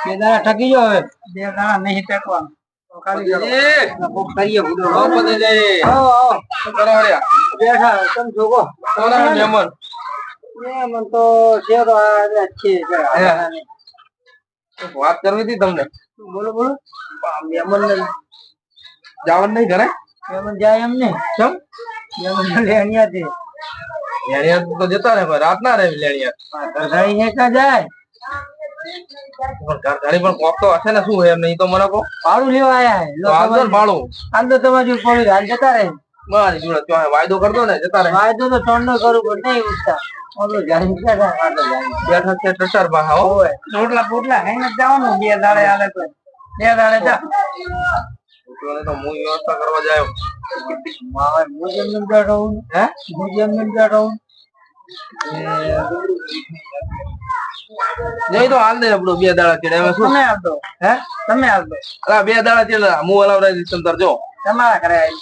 બે દાડા ઠકી ગયો હવે બે દાડા નહીં ટેકવાનું ખાલી કરીએ બુડો બેઠા તમે જોગો મહેમાન તો છે તો વાત કરવી હતી તમને બોલો બોલો મહેમાન ને જવાનું નહીં ઘરે મહેમાન જાય એમ નહીં કેમ મહેમાન લેણિયા છે લેણિયા તો જતા રહે રાત ના રહે લેણિયા ઘરધારી હે ક્યાં જાય ઘરધારી પણ કોક તો હશે ને શું એમ નહીં તો મને કો ભાડું લેવા આયા ભાડું હાલ તો તમારી પડ્યું હાલ જતા રહે મારી જોડે વાયદો કરતો ને જતા રહે વાયદો તો ચોંડ કરું પણ નહીં ઉઠતા બેઠા છે ટટર બા રોટલા પોટલા ખાઈને જવાનું બે દાડે હાલે તો બે દાડે જા તો હું વ્યવસ્થા કરવા જાય મ્યુઝિયમ ની બેઠો હું મ્યુઝિયમ ની બેઠો હું નહીં તો હાલ દે આપણું બે દાડા ચડે એમાં શું તમે હાલ દો તમે હાલ દો અલા બે દાડા ચડે હું હલાવડાવી દઈશ તમ જો તમારા ઘરે આવી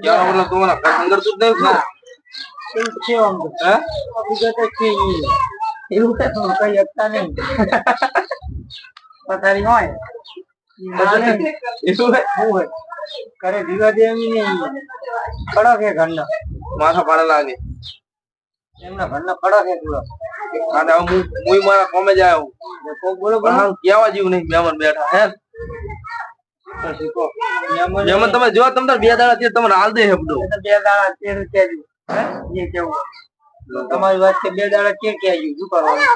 જાઓ મતલબ તમારા ઘર અંદર તું નહીં શું એવું છે આમ તો વિગત છે એવું તો કઈ એકતા નહીં પથારી હોય કરે દીવા દે એમ નહીં કડક હે ઘરના માથા પાડે લાગે એમના ઘરના કડક હે પૂરો હું મારા કોમે જાય બોલો બોલો કેવા જીવ નહીં મહેમાન બેઠા હે મહેમાન તમે જો તમને બે દાડા છે તમને હાલ દે હે બધું બે દાડા છે રૂપિયા એ કેવું તમારી વાત છે બે દાડા કે આવ્યું શું કરવાનું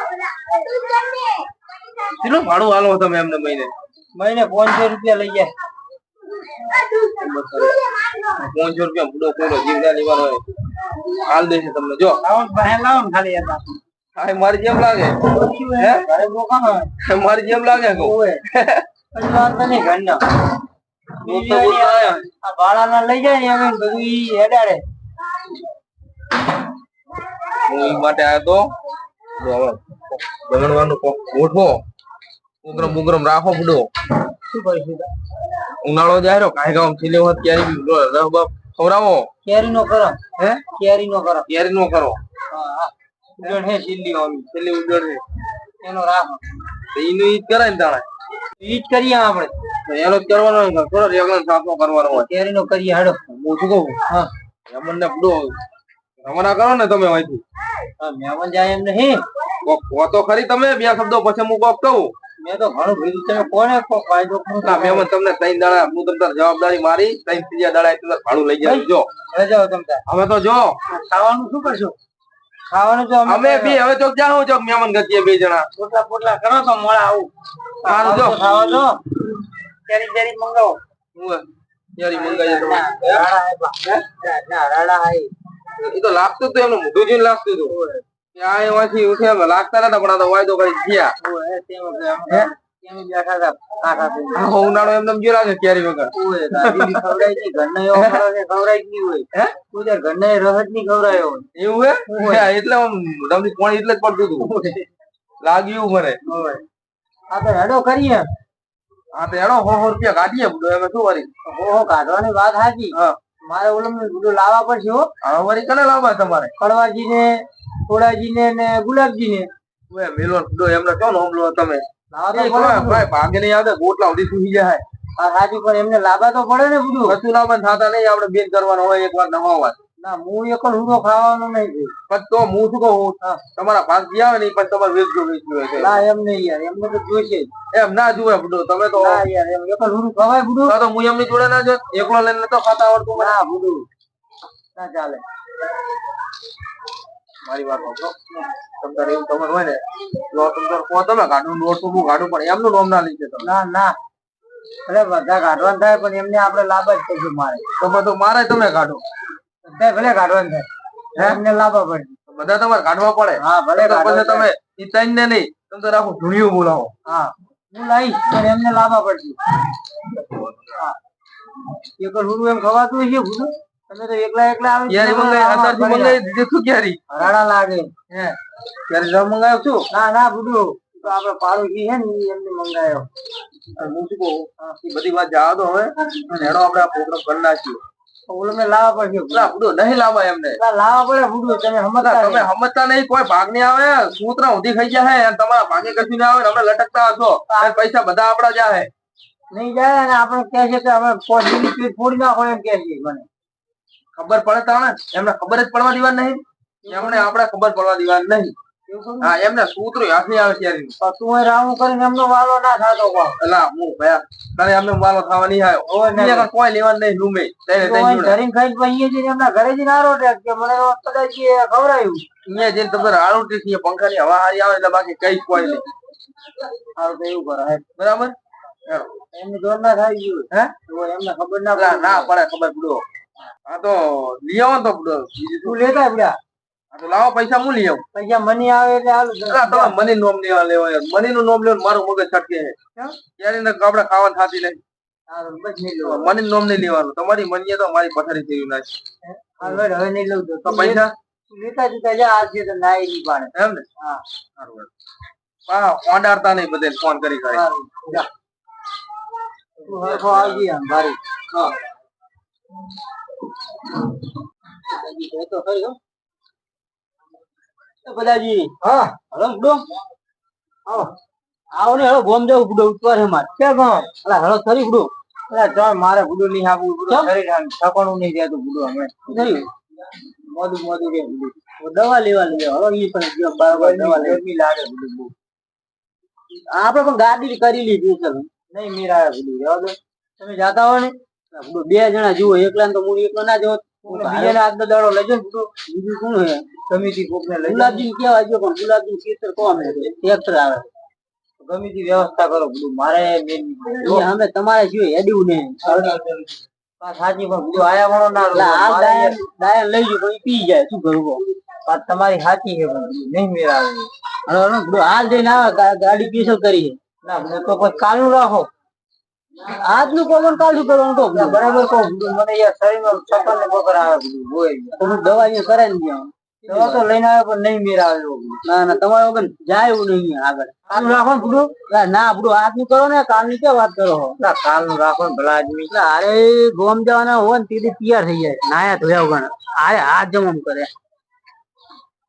કેટલું ભાડું હાલો તમે એમને મહિને 500 રૂપિયા લઈ જાય 500 રૂપિયા બુડો કોઈનો જીવડા લેવાનો હોય હાલ દે છે તમને જો લાવો ખાલી હા મારી જેમ લાગે હે ઘરે બોકા મારી જેમ લાગે કો પછી વાત નહીં ઘરના આ ભાડાના લઈ જાય ને અમે બધું ઈ હેડાડે હું ઈ માટે આવ્યો તો જમણવાનું ગોઠવો ઉગ્રમ રાખો બુડો શું કરીશું ઉનાળો જાય રહ્યો કાંઈ ગામ છેલ્લે વખત કેરી ખવડાવો કેરી નો કરો હે કેરી નો કરો હા ઉડણ હે છેલ્લી ઉડણ હે એનો રાખો એનું ઈજ કરાય ને તાણે ઈજ કરીએ આપણે એનો જ કરવાનો થોડો રેગલર સાફો કરવાનો હોય કેરી નો કરીએ હાડો હું શું કહું હા મહેમાન ને બુડો રમણા કરો ને તમે અહીંથી હા મહેમાન જાય એમ નહીં તો ખરી તમે બે શબ્દો પછી હું કોક કહું મેં તો ઘણું ભીડું તમે કોને ફાયદો મહેમાન તમને 3 દાડા હું તમને જવાબદારી મારી 3 દાડા એટલે ભાડું લઈ જાય જો જાઓ તમે હવે તો જો ખાવાનું શું કરશો ખાવાનું તો અમે બી હવે ચોક જાઉં ચોક મહેમાન ગતિએ બે જણા પોટલા કરો તો મોળા આવું સારું જો ખાવા દો કેરી મંગાવો હું કેરી મંગાવીએ તમે રાડા આઈ એ તો લાગતું તો એમનું મોઢું જોઈને લાગતું હતું ત્યાં એમાંથી ઉઠ્યા લાગતા નતા પણ આ તો વાયદો કરી ગયા ઉનાળો એમને જો લાગે કેરી વગર ઘરના રસ જ નહીં ખવડાયો એવું હે એટલે તમને પાણી એટલે જ પડતું હતું લાગ્યું મને આ તો હેડો કરીએ હા તો હેડો 100 રૂપિયા કાઢીએ બધું એમાં શું કરી કાઢવાની વાત સાચી મારે ઓલમ બધું લાવવા પડશે હો હવે વળી કને લાવવા તમારે કડવાજી ને થોડાજી ને ગુલાબજી ને મેલો એમને ચો નોમલો તમે ભાગે નહીં આવતા ગોટલા સુધી સુઈ જાય સાચું પણ એમને લાવવા તો પડે ને બધું કશું લાવવા થતા નહીં આપડે બેન કરવાનો હોય એક વાર નવા વાત ના હું એક હુડો ખાવાનો નહીં પણ તો હું શું કહું તમારા ભાગ જે આવે ને પણ તમારે વેચવું હોય ના એમ નહીં યાર એમને તો જોઈશે એમ ના જુએ બધું તમે તો યાર એમ એક હુડું ખવાય બધું તો હું એમની જોડે ના જો એકલો લઈને તો ખાતા આવડતું ના બધું ના ચાલે મારી વાત સાંભળો તમારે એવું તમારે હોય ને તો તમે કાઢું નોટ હું કાઢું પણ એમનું નામ ના લઈ જતો ના ના અરે બધા કાઢવાનું થાય પણ એમને આપડે લાભ જ થશે મારે તો બધું મારે તમે કાઢો બધા ભલે કાઢવાનું થાય એમને લાભ પડે બધા તમારે કાઢવા પડે હા ભલે પછી તમે ઈતાઈ ને નહીં તમે તો રાખો ધૂણિયું બોલાવો હા હું લાવીશ પણ એમને લાભ પડશે એક હુડું એમ ખવાતું છે ભૂલું તમે તો એકલા આવી ક્યારે મંગાવી દીધું શું ક્યારે રાડા લાગે હે ક્યારે જમ મંગાવ્યો છું ના બુડું તો આપડે પાડોશી છે ને એમને મંગાવ્યો હું શું કહું બધી વાત જવા દો હવે હેડો આપડે આ પ્રોગ્રામ કરી નાખીએ ઓલો મેં લાવવા પડશે બુડો નહીં લાવવા એમને લાવવા પડે બુડો તમે સમજતા નહીં કોઈ ભાગ નહીં આવે સૂત્ર ઊંધી ખાઈ જાય તમારા ભાગે કશું ના આવે અમે લટકતા હશો પૈસા બધા આપડા જાય નહીં જાય અને આપણે કે છે કે અમે ફોડી નાખો એમ કે છે મને ખબર પડે તાણે એમને ખબર જ પડવા દેવા નહીં એમને આપણે ખબર પડવા દેવા નહીં હા એમને સૂત્રો હાથ નહીં આવે ત્યારે તું રાઉ કરીને એમનો વાલો ના થતો એલા હું ભયા તારે એમને વાલો થવા નહીં આવ્યો કોઈ લેવા નહીં રૂમે ધરીને ખાઈ અહીંયા જઈને એમના ઘરે જઈને આરો કે મને કદાચ ખવડાયું અહીંયા જઈને તમારે આરો ટેક પંખા ની હવા હારી આવે એટલે બાકી કઈ કોઈ નહીં સારું તો એવું કરે બરાબર એમને જોર ના થાય ગયું હે એમને ખબર ના પડે ખબર પડો હા તો લઈ આવો તો તું લેતા પડ્યા તો લાવો પૈસા હું લઈ આવું પૈસા મની આવે એટલે હાલ મની નોમ લેવા મની નું નોમ લેવું મારું મગજ છટકે ત્યારે આપડે ખાવાનું થતી નહીં મની નોમ નહીં લેવાનું તમારી મની તો મારી પથારી થઈ નાખી હવે નહીં લઉં તો પૈસા લેતા જતા જા આજે તો ના નહીં પાડે એમ ને હા સારું હા ઓડાડતા નહીં બધે ફોન કરી કરી આવી ભારી હા તો ખરી બધાજી હા હલો બુડો આવો ને હલો ગોમ જાવ બુડો ઉતવાર હે મારે ક્યાં ગામ અલા હલો ખરી બુડો અલા જો મારે બુડો નહીં આવું બુડો શરીર થકવાનું નહીં રહેતું બુડો અમે નહીં મોદું રે બુડો દવા લેવા હલો ઈ પણ બરાબર દવા લેવી લાગે બુડો આપણે પણ ગાડી કરી લીધી છે નહીં મીરા બુડો રહેવા દો તમે જાતા હો ને બુડો બે જણા જુઓ એકલા તો હું એકલો ના જવો આજનો દાડો લેજો બીજું કોણ હે સમિતિ કોક ને લઈ ગુલાબજી કેવા જો પણ ગુલાબજી ખેતર કોમ હે ટ્રેક્ટર આવે ગમી વ્યવસ્થા કરો બધું મારે અમે તમારે જોઈએ હેડ્યું ને સાચી પણ બધું આયા વણો ના ડાયર લઈ જો પણ પી જાય શું કરવું વાત તમારી સાચી છે પણ નહીં મેળા આવે હાલ જઈને આવે ગાડી પીછળ કરી ના તો પછી કાલનું રાખો આજનું પવન કાઢું કરવાનું તો બરાબર કહું મને યાર શરીરમાં ચક્કર ને બકર આવે બધું દવા અહીંયા કરાવી ને દવા તો લઈને આવે પણ નહીં મેર આવે ના ના તમારે વગર જાય એવું નહીં આગળ કાલનું રાખો ને બુડું ના બુડું આજનું કરો ને કાલની ક્યાં વાત કરો ના કાલનું રાખો ને ભલા આદમી અરે ગોમ જવાના હોય ને તેથી તૈયાર થઈ જાય નાયા ધોયા વગર અરે હાથ જમમ કરે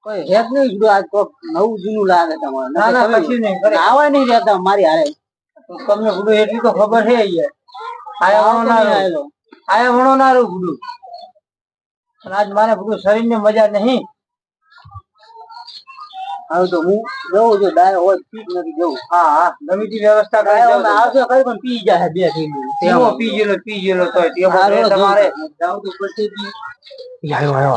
કોઈ હેત નહીં બુડું આજ કોક નવું જૂનું લાગે તમારે ના ના કશું નહીં આવે નહીં રહેતા મારી હારે તમને બુડું એટલી તો ખબર છે આયા વણો ના રહ્યું બુડું આજ મારે બુડું શરીર ને મજા નહીં હવે તો હું જઉં છું ડાય હોય પીક નથી જવું હા હા ગમી વ્યવસ્થા આવજો કઈ પણ પી જાય બે પી ગયેલો તો તમારે જાવ તો પછી આવ્યો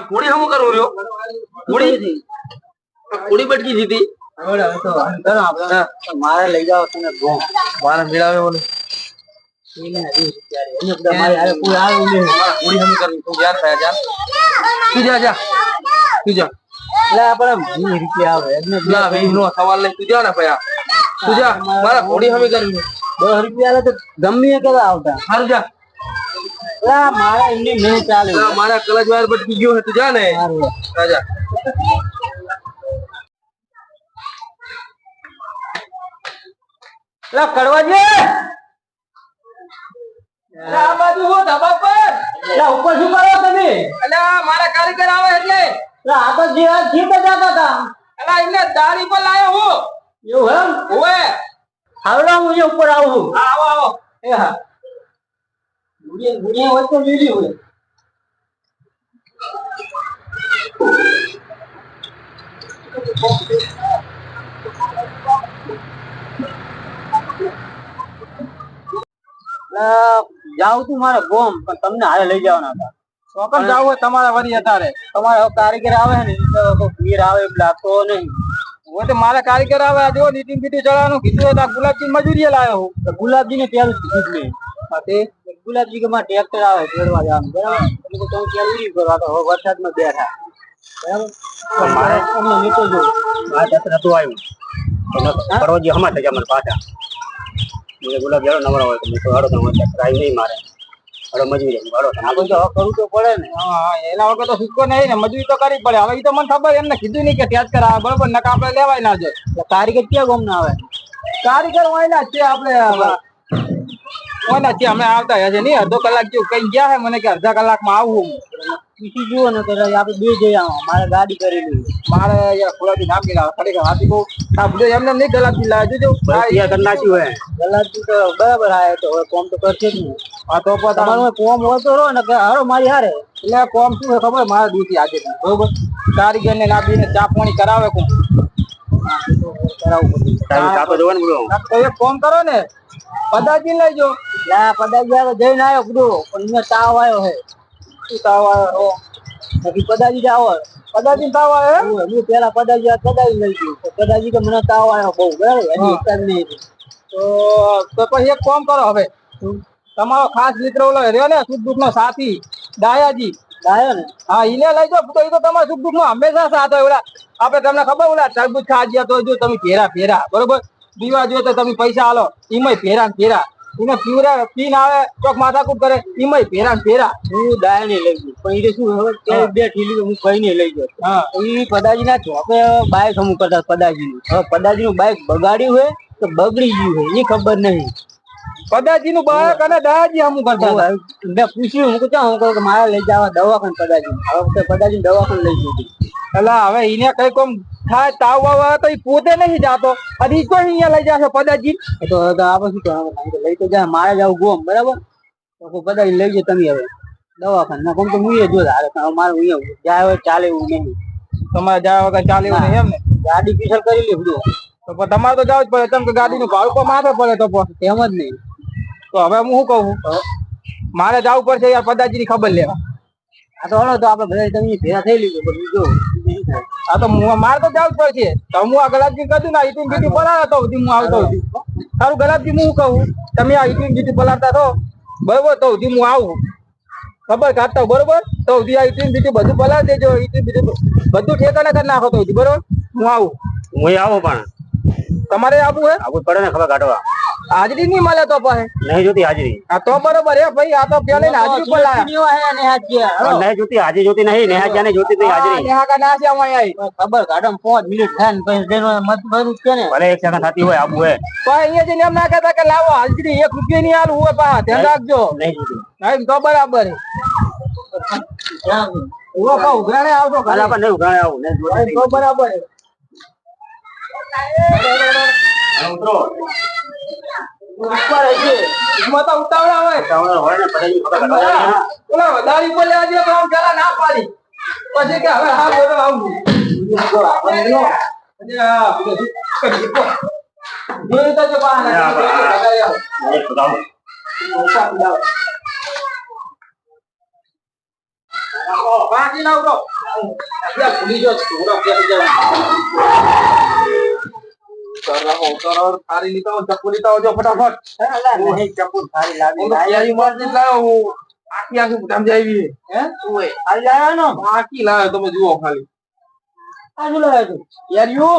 કોડી હમ કરું રહ્યો કોડી બટકી જીતી મારે લઈ જાવ તમે મારે મેળાવે બોલે સવાલ લઈ તું જા ને ભયા તું જા મારા ઘોડી હમી કરી 10 રૂપિયા તો ગમે કેવા આવતા સારું જા મારા એમની નહીં ચાલે મારા કલજ વાયર બટકી ગયો તું જા ને રાજા કડવાજી આ બાજુ હો ધાબા પર ઉપર શું કરો તમે અલ્યા મારા કારીગર આવે એટલે આ તો જે જીત જતા હતા અલ્યા એમને દાડી પર લાયો હું એવું એમ ઓએ આવડા હું ઉપર આવું હા આવો આવો એ હા ગુડિયા વચ્ચે લીધી હોય જાવ તું મારે ગોમ પણ તમને હારે લઈ જવાના હતા ચોક્કસ જાવ હોય તમારા વરી અત્યારે તમારે કારીગર આવે ને તો મીર આવે એમ લાગતો નહીં હું તો મારા કારીગર આવે જો નીતિન બીટી ચડાવવાનું કીધું તો ગુલાબજી મજૂરી લાવ્યો હું તો ગુલાબજી ને પેલું કીધું તે ગુલાબજી કે માં ટ્રેક્ટર આવે ફેરવા જવાનું બરાબર તમે તો ચાલુ નહીં કરવા તો વરસાદમાં બેઠા બરાબર મારે તમને નીચો જો વાત નતું આવ્યું પરવજી હમા થઈ ગયા મને પાછા ગુલાબ જાડો નવરા હોય તો હાડો તો ટ્રાય નહીં મારે અરે મજૂરી વાળો આપણે તો કરવું તો પડે ને. હા એના વગર તો છૂટકો નહીં ને, મજૂરી તો કરવી પડે. હવે એ તો મને ખબર, એમને કીધું નહીં કે ત્યાં જ કરાવે બરોબર, નકા આપણે લેવાય ના જોઈએ. કારીગર ક્યાં ગમ ના આવે? કારીગર હોય ના છે આપણે હોય ના છે, અમે આવતા હશે નહીં, અડધો કલાક જેવું કઈ ગયા હે મને કે અડધા કલાકમાં આવું. પૂછી જુઓ ને કે આપણે બે જઈ આવો, મારે ગાડી કરેલી મારે યાર ખોલાથી નામ ગયેલા ખરેખર હાથી બહુ એમને નહીં ગલાતી લાવે જોજો કરી નાખ્યું હોય. ગલાતી તો બરાબર આવે તો હવે કોમ તો કરશે જ નહીં. હા તો તમારું કોમ હોય તો રહો ને કે હારો મારી હારે. એટલે કોમ શું છે ખબર, મારા દૂરથી આજે બરોબર કારીગર ને નાખીને ચા પાણી કરાવે કોમ કરાવવું પડે. તો એક કોમ કરો ને, પદાજી લઈજો. પદાજી જઈને આવ્યો બધું, પણ અહીંયા તાવ આવ્યો હે. શું તાવ આવ્યો? પછી પદાજી આવો. પદાજી તાવ આવ્યો? હું પેલા પદાજી લઈ ગયું, પદાજી તો મને તાવ આવ્યો બહુ બરાબર નહીં. તો પછી એક કામ કરો, હવે તમારો ખાસ મિત્ર ઓલો રહ્યો ને સુખ દુઃખ નો સાથી ડાયાજી ડાયો ને, હા એને લઈ જાઓ. તો એ તો તમારા સુખ દુઃખ નો હંમેશા સાથ હોય. ઓલા આપડે તમને ખબર ઓલા તરબૂચ ખાવા ગયા તો જો તમે ફેરા બરોબર, પીવા જો તો તમે પૈસા આલો એમાં ફેરા એને પીવરા પીને આવે ચોક માથાકૂટ કરે એમાં ફેરા. હું ડાયા ને લઈ ગયું, પણ એ શું હવે બે ઠીલી હું કઈ ને લઈ ગયો. હા એ પદાજી ના ચોપે બાઈક હમું કરતા પદાજી નું. હવે પદાજી નું બાઈક બગાડ્યું હોય તો બગડી ગયું હોય એ ખબર નહીં. પદાજી નું બાળક અને ડાયાજી હમું કરતા. મેં પૂછ્યું હું કહું કે મારે લઈ જવા દવાખાને પદાજી. હવે પદાજી દવાખાને લઈ ગયું. એટલે હવે એને કઈ કોમ થાય તાવ વાવ તો એ પોતે નહીં જાતો, અને ઈ તો અહીંયા લઈ જશે પદાજી. તો આપણે શું કરવાનું, લઈ તો જાય મારે જાવ ગોમ બરાબર, તો પદાજી લઈ જાય તમે હવે દવાખાને. ના કોમ તો હું જો હારે મારે અહીંયા જાય હોય ચાલે એવું નહીં. તમારે જાય વગર ચાલે એવું નહીં એમ ને? ગાડી પીછળ કરી લીધું તો તમારે તો જવું જ પડે, કેમ કે ગાડી નું ભાડું પણ માથે પડે. તો એમ જ નહીં. તો હવે હું શું કહું, મારે જવું પડશે યાર પદાજી ની ખબર લેવા. આ તો હલો તો આપડે બધા તમે ભેગા થઈ લીધું બધું જો. હા તો મારે તો જવું જ પડશે. તો હું આ ગલાબજી કદું ને ઈટીમ બીટી પલાળો તો હું આવતો હતી. સારું ગલાબજી હું કહું, તમે આ ઈટીમ બીટી પલાળતા થો બરોબર, તો હું આવું ખબર કાઢતા બરોબર. તો આ ઈટીમ બીટી બધું પલાળી દેજો, ઈટીમ બીટી બધું ઠેકાણે કરી નાખો તો બરોબર. હું આવું પણ તમારે આવવું હે? આવું પડે ને ખબર કાઢવા. હાજરી નહીં મળે તો પાસે નહીં જોતી હાજરી. હા તો બરોબર હે ભાઈ, આ તો પેલી હાજરી બોલાય નહીં જોતી હાજરી જોતી નહીં. નેહા ને જોતી નહીં હાજરી. નેહા કા ના છે અહીંયા ખબર કાઢો 5 મિનિટ થાય ને પછી મત ભરું છે ને ભલે એક સેકન્ડ થતી હોય આવું હે તો અહીંયા જઈને એમ ના કહેતા કે લાવો હાજરી 1 રૂપિયા ની આલું હોય પા ધ્યાન રાખજો. નહીં જોતી નહીં તો બરાબર ઉવો કો ઉઘરાણે આવજો ભલે પણ નહીં ઉઘરાણે આવું નહીં જોતી તો બરાબર ઉતરો ઉપર હશે એમાં તો ઉતાવળા હોય ને પડાઈ ખબર કાઢવા ઓલા વધારી બોલે આજે તો આમ જરા ના પાડી પછી કે હવે હા બોલો આવું જોયું તો જો બહાર બાકી ના ઉડો ભૂલી જો થોડા પેલી જાવ કરોડ થારી લીધો ચપ્પુ લીધો જો ફટાફટ નહીં ચપ્પુ થારી લાવી યારી માર દે લાવો આખી આખી સમજાવી હે શું હે આ લાવ્યો નો આખી લાવ્યો તમે જુઓ ખાલી આ શું લાવ્યો તું યાર યુ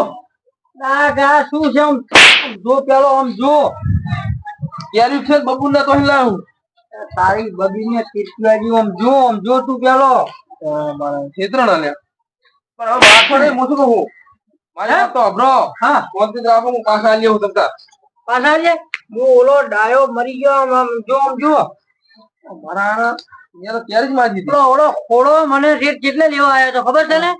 ના ગા શું છે આમ જો પેલો આમ જો યાર યુ છે બબુલ ને તો લાવ્યો તારી બબીને કેટલી આમ જો તું પેલો મારા ક્ષેત્રનો લે પણ હવે માથો નહીં મોસું કહું મારે તો બ્રો હા કોન્ટેક્ટ રાખો હું પાછા આલ્યો હું તમતા પાછા જે હું ઓલો ડાયો મરી ગયો આમ જો મારા યાર ત્યારે જ મારી દીધી ઓલો ખોડો મને રેટ કેટલે લેવા આવ્યો તો ખબર છે ને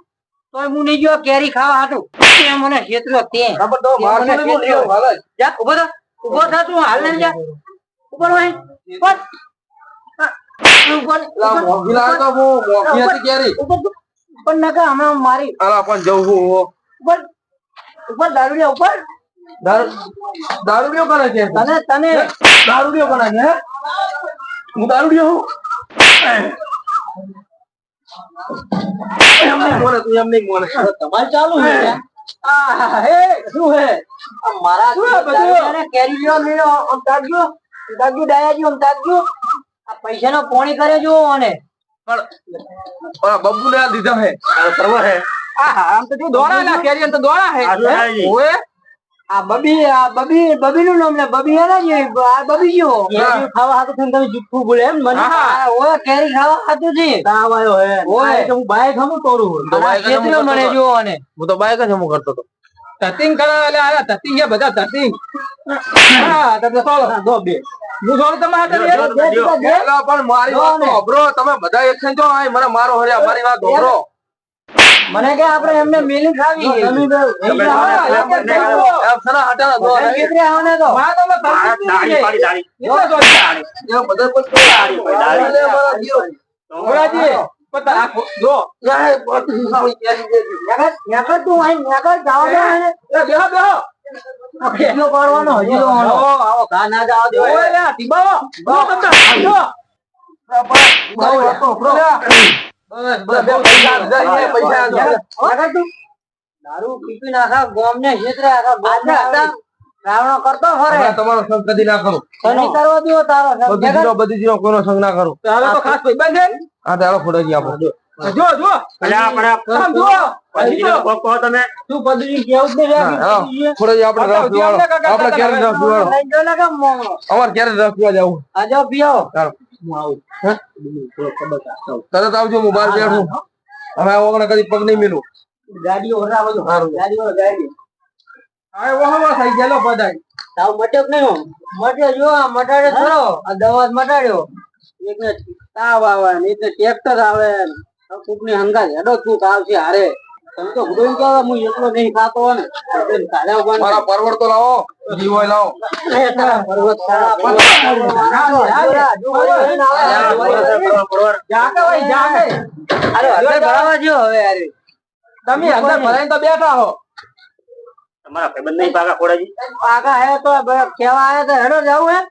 તોય હું નહીં ગયો કેરી ખાવા હાટું તે મને ક્ષેત્રો તે ખબર તો મારતો ને હું લેવો હાલ જા ઉભો થા તું હાલ ને જા ઉપર હોય મોગીલા તો હું મોગી હતી કેરી પણ નકા હમણાં મારી આલા પણ જવું હું ઉપર દારૂડિયા ઉપર દારૂડિયો કરે છે તને દારૂડિયો કરે છે હું દારૂડિયો હું એમ નહીં મોને તું એમ નહીં મોને તમારે ચાલુ છે હે શું હે મારા બધું કેરી લ્યો મેળો આમ તાગ્યો ડાયાજી આમ તાગ્યો આ પૈસાનો પોણી કરે જો અને પણ બબ્બુ ને દીધા હે કરવા હે આમ તો જો દોડા ના કેરી તો દોડા હે ઓએ આ બબી નું નામ ને બબી હે ને આ બબી ગયો કેરી ખાવા હાથું થઈને તમે જુઠ્ઠું બોલે એમ મને ઓય કેરી ખાવા હાથું છે તાવ આવ્યો હે ઓય તો હું બાઈક હમું તોડું તો બાઈક જ હમું મને કરતો જો અને હું તો બાઈક જ હમું કરતો હતો ધતિંગ કરા એટલે આયા ધતિંગ હે બધા ધતિંગ હા તમે સોલો દો બે હું સોલો તમારે પણ મારી વાત તો અબરો તમે બધા એક્શન જો આય મને મારો હર્યા મારી વાત અબરો મને કે આપણે એમને મિલી ખાવી તમે સના હટાના દો કેતરે આવને તો માં તો દાડી પાડી દાડી એટલે તો દાડી એ બધા પર દાડી પાડી દાડી મારા જીઓ ઓરાજી પતા જો યાર બધી સાવી કેરી દે યાર તું આઈ યાર જાવ દે એ બેહો કેટલો કરવાનો હજી તો આવો ઘા ના જાવ દે ઓય લે ટીબાવો બો તમને આજો દારૂ પીપી નાખા ગોમ ને હેતરા આખા રાવણો કરતો ફરે તમારો સંગ કદી ના કરું નહીં કરવા દો તારો બધી જીરો કોઈનો સંગ ના કરું હવે તો ખાસ ભાઈ બંધ હા તો હાલો ફોટો આપો જો તમે તું પદરી કેવું જ નહીં ફોટો આપણે રસ પીવાડો આપણે ક્યારે રસ પીવાડો અમાર ક્યારે રસ પીવા જવું આજો પીઓ ચાલો હું આવું તરત આવજો હું બહાર બેઠું હવે ઓગણે કદી પગ નહીં મેલું ગાડીઓ હરાવો જો ગાડીઓ ગાડી હવે ઓહો થઈ ગયેલો પદાય તાવ મટક નહીં મટે જો આ મટાડે ખરો આ દવા મટાડ્યો એકને તાવ આવે ને એકને ટ્રેક્ટર આવે કુકની હંગાત હેડો કુક આવશે હારે તમે તો ગુડો કે હું એકલો નહીં ખાતો ને મારા પરવડ તો લાવો જીવો લાવો પર્વત તમે અંદર ભરાઈને તો બેઠા હો તમારા ભાઈબંધ નહીં પાકા ખોડાજી પાકા હે તો કેવા આયા તો હેડો જાવું હે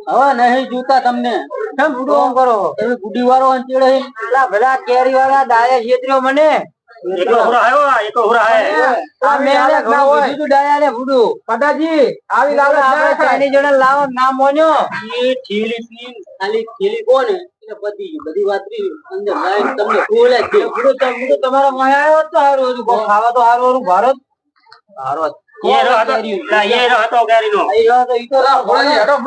હવે નહીં જોતા તમને કેમ ગુડો કરો તમે ગુડી વાળો ચેડે પેલા ભલા કેરી વાળા ડાયા છેતર્યો મને એકલો હોરા આવ્યો એકલો હોરા હે આ મેલે ઘણો બીજું ડાયા ને ગુડો પટાજી આવી લાવે આપણે ચાની જણે લાવો ના મોન્યો એ થેલી પીન ખાલી થેલી કોને એટલે બધી વાત અંદર લાઈન તમને બોલે છે ગુડો તમારો મય આવ્યો તો હારું હતું ખાવા તો હારું ભારત ભારત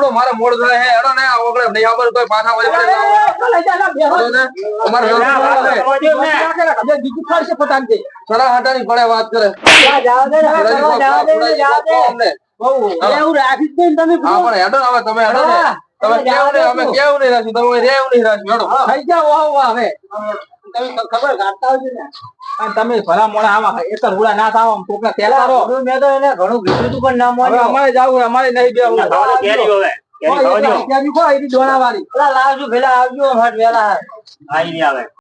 મારે મોડ થાય હે હેડો ને ઓગળે નહીં આવર કોઈ પાછા વળી સડા હાટાની પડે વાત કરે એવું રાખી જ તમે હા પણ હેડો હવે તમે હેડો ને તમે કેવું નહીં અમે કેવું નહીં રાખ્યું તમે રેવું નહીં રાખ્યું હેડો થઈ જાવ હવે તમે ખબર કાઢતા આવજો ને તમે ભલા મોડા આવા એક રૂડા ના થાવ કોકને તેલા કરો મેં તો એને ઘણું કીધું તું પણ ના મોડ્યો અમારે જાવું અમારે નહીં બેવું કેરી હવે કેરી ખાવાની કેરી કો આઈ દોણા વાળી પેલા લાવજો પેલા આવજો હટ વેલા આઈ ની આવે